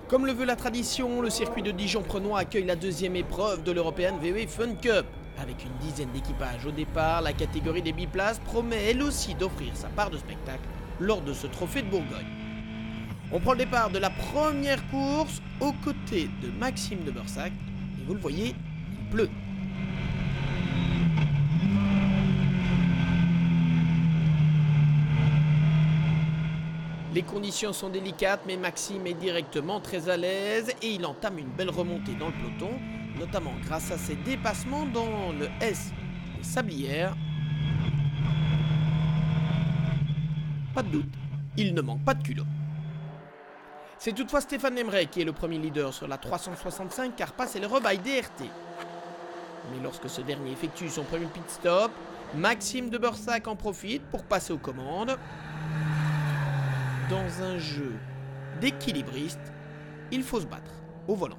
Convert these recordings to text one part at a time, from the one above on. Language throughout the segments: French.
Comme le veut la tradition, le circuit de Dijon-Prenois accueille la deuxième épreuve de l'European VW Fun Cup. Avec une dizaine d'équipages au départ, la catégorie des biplaces promet elle aussi d'offrir sa part de spectacle lors de ce trophée de Bourgogne. On prend le départ de la première course aux côtés de Maxime de Bursac et vous le voyez, il pleut. Les conditions sont délicates, mais Maxime est directement très à l'aise et il entame une belle remontée dans le peloton, notamment grâce à ses dépassements dans le S des Sablières. Pas de doute, il ne manque pas de culot. C'est toutefois Stéphane Lemray qui est le premier leader sur la 365 car passe et le rebaille DRT. Mais lorsque ce dernier effectue son premier pit stop, Maxime de Bursac en profite pour passer aux commandes. Dans un jeu d'équilibriste, il faut se battre au volant.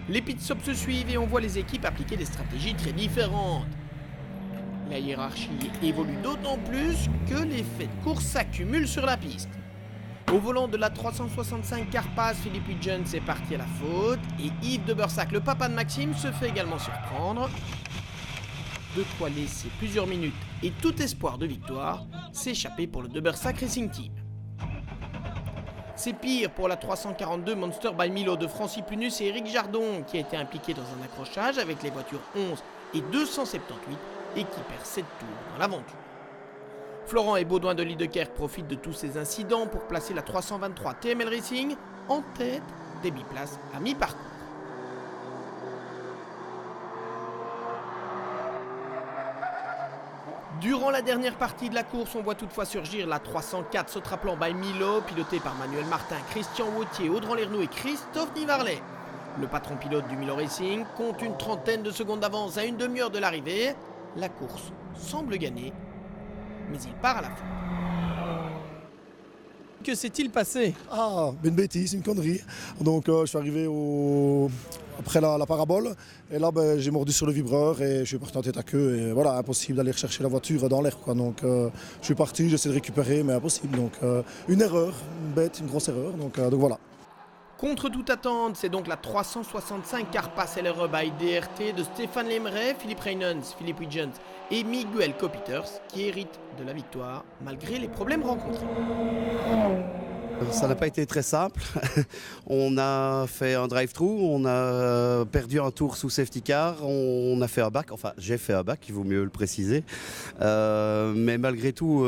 Les pit stops se suivent et on voit les équipes appliquer des stratégies très différentes. La hiérarchie évolue d'autant plus que les faits de course s'accumulent sur la piste. Au volant de la 365 Carpace, Philippe Widgens est parti à la faute et Yves de Bursac, le papa de Maxime, se fait également surprendre. De quoi laisser plusieurs minutes et tout espoir de victoire s'échapper pour le de Bursac Racing Team. C'est pire pour la 342 Monster by Milo de Francis Punus et Eric Jardon qui a été impliqué dans un accrochage avec les voitures 11 et 278 et qui perd 7 tours dans l'aventure. Florent et Baudouin de Liedekerk profitent de tous ces incidents pour placer la 323 TML Racing en tête des biplaces à mi-parcours. Durant la dernière partie de la course, on voit toutefois surgir la 304 Sotraplan by Milo, pilotée par Manuel Martin, Christian Wautier, Audran Lernoux et Christophe Nivarlet. Le patron pilote du Milo Racing compte une trentaine de secondes d'avance à une demi-heure de l'arrivée. La course semble gagnée, mais il part à la fin. Que s'est-il passé? Une bêtise, une connerie. Donc je suis arrivé après la parabole et là j'ai mordu sur le vibreur et je suis parti en tête à queue et voilà, impossible d'aller chercher la voiture dans l'air, quoi. Donc je suis parti, j'essaie de récupérer mais impossible. Donc une erreur, une bête, une grosse erreur. Donc voilà. Contre toute attente, c'est donc la 365 Carpace LRE by DRT de Stéphane Lemray, Philippe Reynolds, Philippe Widgens et Miguel Copiters qui héritent de la victoire malgré les problèmes rencontrés. Ça n'a pas été très simple. On a fait un drive-through, on a perdu un tour sous safety car, on a fait un back, enfin j'ai fait un back, il vaut mieux le préciser. Mais malgré tout,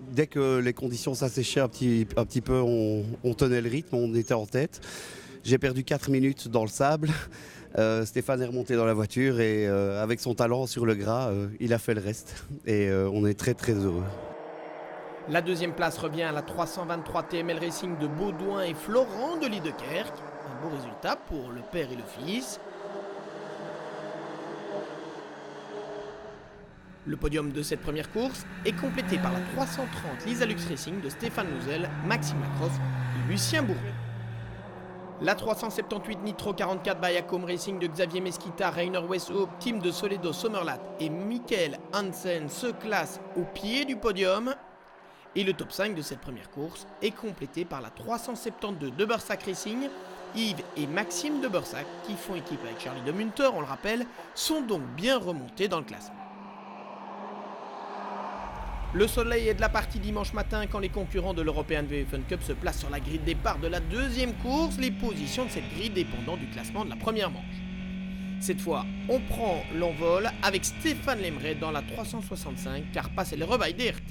dès que les conditions s'asséchaient un petit peu, on tenait le rythme, on était en tête. J'ai perdu 4 minutes dans le sable. Stéphane est remonté dans la voiture et avec son talent sur le gras, il a fait le reste. Et on est très très heureux. La deuxième place revient à la 323 TML Racing de Baudouin et Florent de Liedekerk. Un beau résultat pour le père et le fils. Le podium de cette première course est complété par la 330 Lisa Lux Racing de Stéphane Louzel, Maxime Lacrosse et Lucien Bourreau. La 378 Nitro 44 Bayacom Racing de Xavier Mesquita, Rainer Westhoop, Team de Soledo Sommerlath et Michael Hansen se classent au pied du podium. Et le top 5 de cette première course est complété par la 372 de Bursac Racing. Yves et Maxime de Bursac, qui font équipe avec Charlie de Munter, on le rappelle, sont donc bien remontés dans le classement. Le soleil est de la partie dimanche matin quand les concurrents de l'European VW Fun Cup se placent sur la grille de départ de la deuxième course, les positions de cette grille dépendant du classement de la première manche. Cette fois, on prend l'envol avec Stéphane Lemray dans la 365 Carpace LRE by DRT.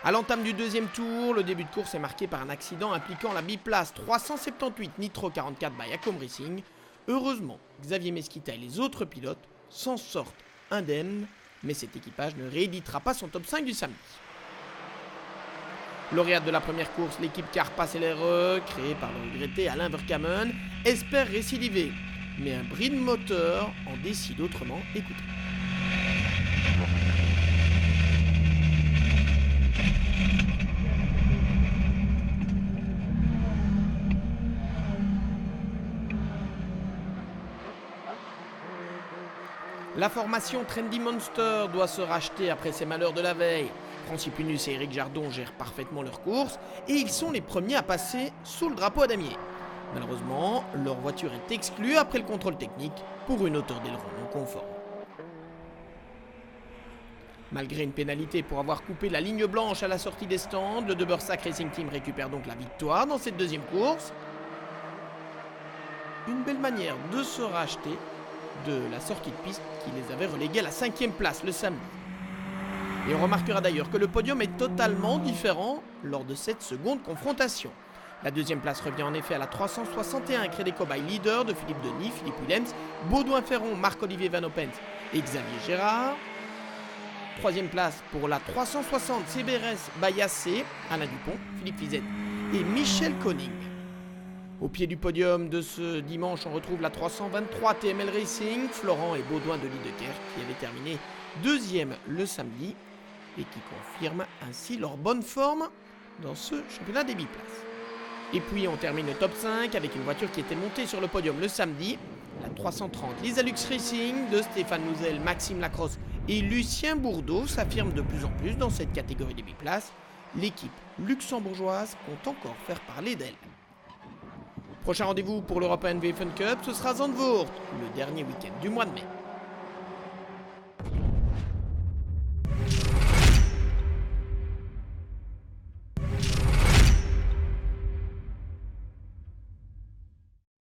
À l'entame du deuxième tour, le début de course est marqué par un accident impliquant la biplace 378 Nitro 44 by Acom Racing. Heureusement, Xavier Mesquita et les autres pilotes s'en sortent indemnes, mais cet équipage ne rééditera pas son top 5 du samedi. Lauréate de la première course, l'équipe Carpace LRE, créée par le regretté Alain Verkamen, espère récidiver. Mais un bris de moteur en décide autrement. Écoutez. La formation Trendy Monster doit se racheter après ses malheurs de la veille. Francis Punus et Éric Jardon gèrent parfaitement leur course et ils sont les premiers à passer sous le drapeau à damier. Malheureusement, leur voiture est exclue après le contrôle technique pour une hauteur d'aileron non conforme. Malgré une pénalité pour avoir coupé la ligne blanche à la sortie des stands, le De Bursac Racing Team récupère donc la victoire dans cette deuxième course. Une belle manière de se racheter de la sortie de piste qui les avait relégués à la 5e place le samedi. Et on remarquera d'ailleurs que le podium est totalement différent lors de cette seconde confrontation. La deuxième place revient en effet à la 361 Crédit Cobaye leader de Philippe Denis, Philippe Willems, Baudouin Ferron, Marc-Olivier Van Opens et Xavier Gérard. Troisième place pour la 360 CBRS Bayassé, Alain Dupont, Philippe Fizette et Michel Koning. Au pied du podium de ce dimanche, on retrouve la 323 TML Racing, Florent et Baudouin de Liedekerk qui avaient terminé deuxième le samedi et qui confirment ainsi leur bonne forme dans ce championnat des biplaces. Et puis on termine le top 5 avec une voiture qui était montée sur le podium le samedi, la 330 Lisa Lux Racing de Stéphane Nouzel, Maxime Lacrosse et Lucien Bourdeau s'affirme de plus en plus dans cette catégorie des biplaces. L'équipe luxembourgeoise compte encore faire parler d'elle. Prochain rendez-vous pour l'European V Fun Cup, ce sera Zandvoort, le dernier week-end du mois de mai.